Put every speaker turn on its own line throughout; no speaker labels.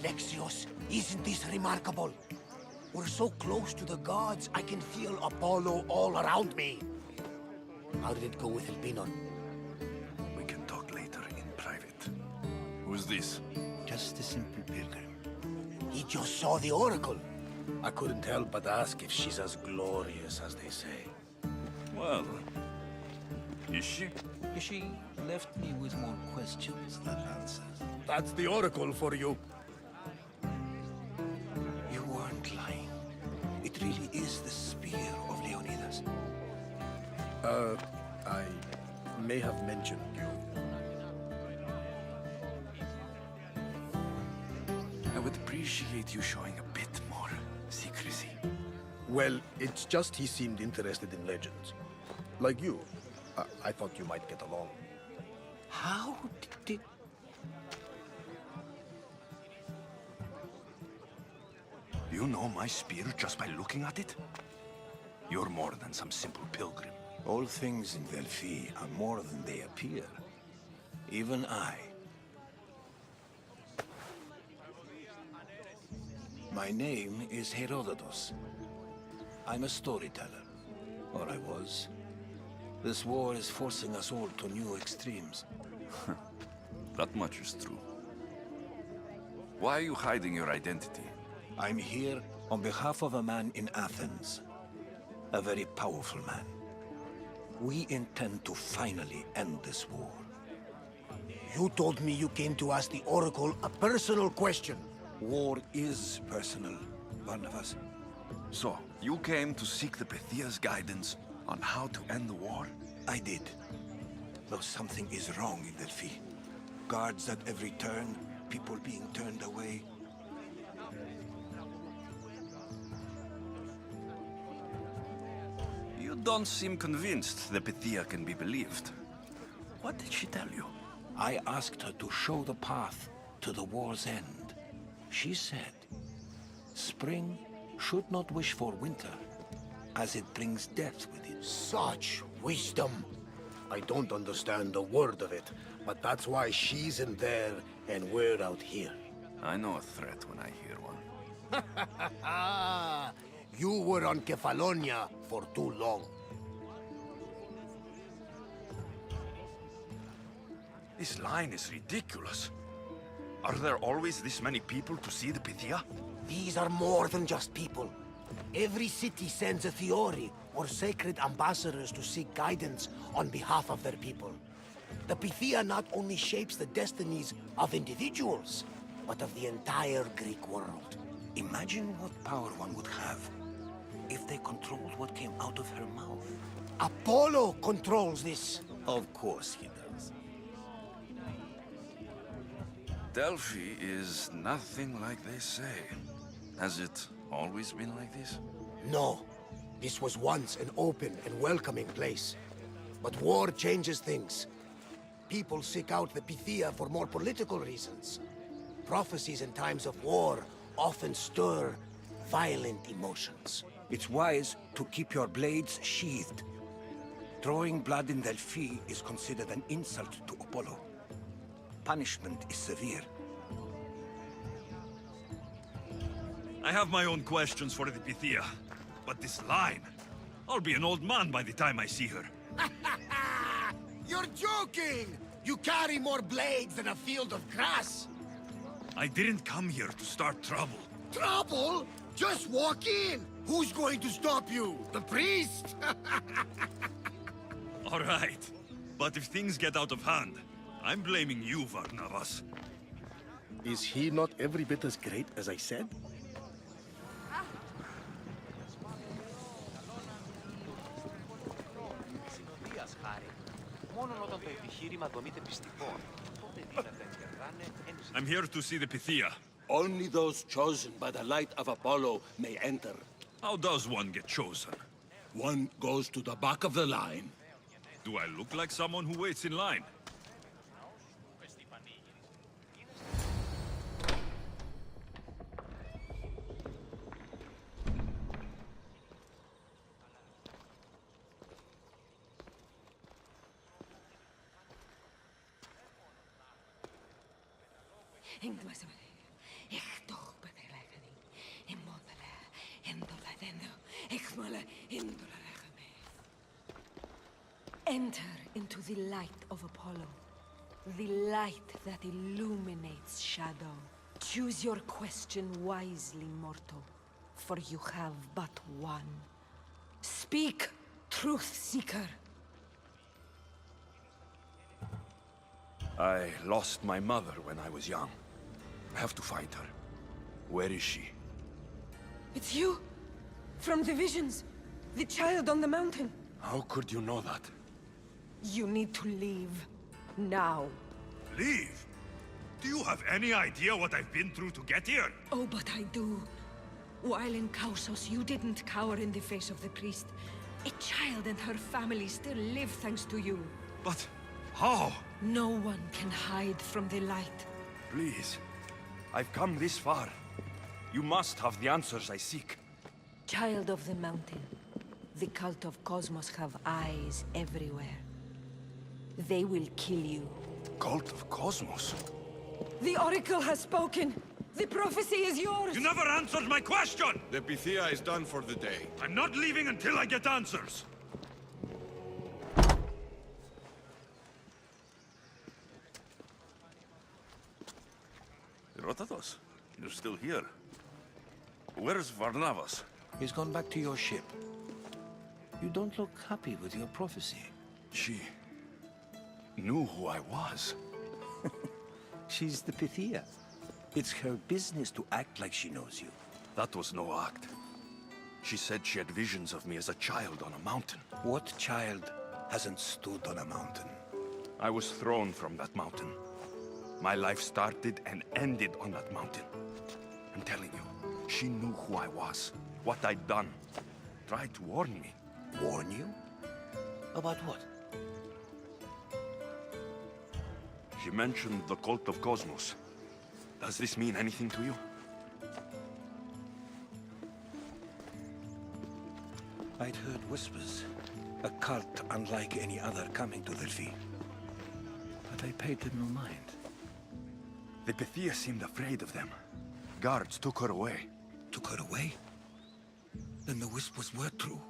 Alexios, isn't this remarkable? We're so close to the gods, I can feel Apollo all around me. How did it go with Elpinon?
We can talk later in private. Who's this?
Just a simple pilgrim. He just saw the oracle. I couldn't help but ask if she's as glorious as they say.
Well, is she?
She left me with more questions than answers.
That's the oracle for you.
You weren't lying. It really is the spear of Leonidas.
I may have mentioned you.
I would appreciate you showing a bit more secrecy.
Well, it's just he seemed interested in legends. Like you. I thought you might get along.
How did...
You know my spear just by looking at it? You're more than some simple pilgrim.
All things in Delphi are more than they appear. Even I. My name is Herodotus. I'm a storyteller. Or I was. This war is forcing us all to new extremes.
That much is true. Why are you hiding your identity?
I'm here on behalf of a man in Athens. A very powerful man. We intend to finally end this war.
You told me you came to ask the oracle a personal question.
War is personal, Barnabas.
So, you came to seek the Pythia's guidance on how to end the war?
I did. Though something is wrong in Delphi. Guards at every turn, people being turned away.
You don't seem convinced the Pythia can be believed. What did she tell you?
I asked her to show the path to the war's end. She said, spring should not wish for winter, as it brings death with it.
Such wisdom. I don't understand a word of it, but that's why she's in there and we're out here.
I know a threat when I hear one.
You were on Kefalonia for too long.
This line is ridiculous. Are there always this many people to see the Pythia?
These are more than just people. Every city sends a Theori, or sacred ambassadors to seek guidance on behalf of their people. The Pythia not only shapes the destinies of individuals, but of the entire Greek world.
Imagine what power one would have if they controlled what came out of her mouth.
Apollo controls this.
Of course he does.
Delphi is nothing like they say. Has it always been like this?
No. This was once an open and welcoming place. But war changes things. People seek out the Pythia for more political reasons. Prophecies in times of war often stir violent emotions.
It's wise to keep your blades sheathed. Drawing blood in Delphi is considered an insult to Apollo. Punishment is severe.
I have my own questions for the Pythia, but this line... I'll be an old man by the time I see her.
You're joking! You carry more blades than a field of grass!
I didn't come here to start trouble.
Trouble? Just walk in! Who's going to stop you? The priest?
All right, but if things get out of hand, I'm blaming you, Varnavas.
Is he not every bit as great as I said?
I'm here to see the Pythia.
Only those chosen by the light of Apollo may enter.
How does one get chosen?
One goes to the back of the line.
Do I look like someone who waits in line?
Enter into the light of Apollo, the light that illuminates shadow. Choose your question wisely, mortal, for you have but one. Speak, truth seeker.
I lost my mother when I was young. I have to find her. Where is she?
It's you! From the visions! The child on the mountain!
How could you know that?
You need to leave. Now.
Leave? Do you have any idea what I've been through to get here?
Oh, but I do. While in Kausos, you didn't cower in the face of the priest. A child and her family still live thanks to you.
But how?
No one can hide from the light.
Please. I've come this far. You must have the answers I seek.
Child of the mountain, the cult of Cosmos have eyes everywhere. They will kill you.
Cult of Cosmos?
The Oracle has spoken! The prophecy is yours!
You never answered my question!
The Pythia is done for the day.
I'm not leaving until I get answers! Herodotus, you're still here. Where's Varnavas?
He's gone back to your ship. You don't look happy with your prophecy. She knew who I was. She's the Pythia. It's her business to act like she knows you.
That was no act. She said she had visions of me as a child on a mountain.
What child hasn't stood on a mountain?
I was thrown from that mountain. My life started and ended on that mountain. I'm telling you, she knew who I was, what I'd done. Tried to warn me.
Warn you? About what?
She mentioned the cult of Cosmos. Does this mean anything to you?
I'd heard whispers. A cult unlike any other coming to Delphi. But I paid them no mind.
The Pythia seemed afraid of them. Guards took her away.
Took her away? Then the whispers were true.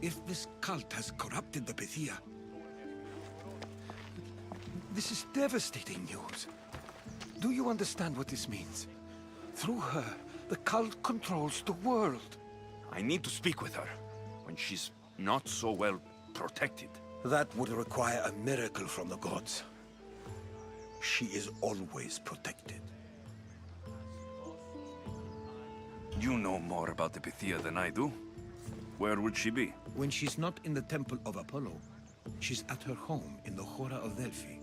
If this cult has corrupted the Pythia... This is devastating news. Do you understand what this means? Through her, the cult controls the world.
I need to speak with her, when she's not so well protected.
That would require a miracle from the gods. She is always protected.
You know more about the Pythia than I do. Where would she be?
When she's not in the temple of Apollo, she's at her home in the Hora of Delphi.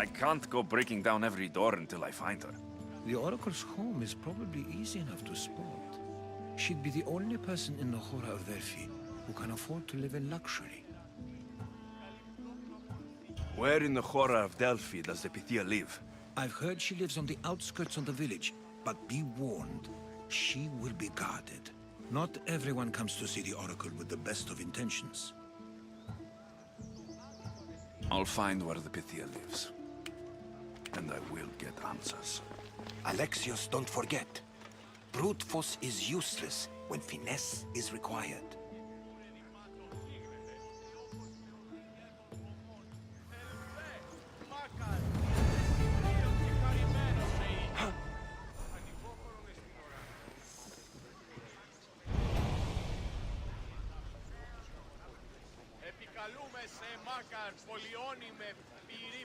I can't go breaking down every door until I find her.
The Oracle's home is probably easy enough to spot. She'd be the only person in the Hora of Delphi who can afford to live in luxury.
Where in the Hora of Delphi does the Pythia live?
I've heard she lives on the outskirts of the village, but be warned, she will be guarded. Not everyone comes to see the Oracle with the best of intentions.
I'll find where the Pythia lives. And I will get answers.
Alexios, don't forget. Brute force is useless when finesse is required.
Επικαλούμε σε μάκαρ πολιώνει με πυρή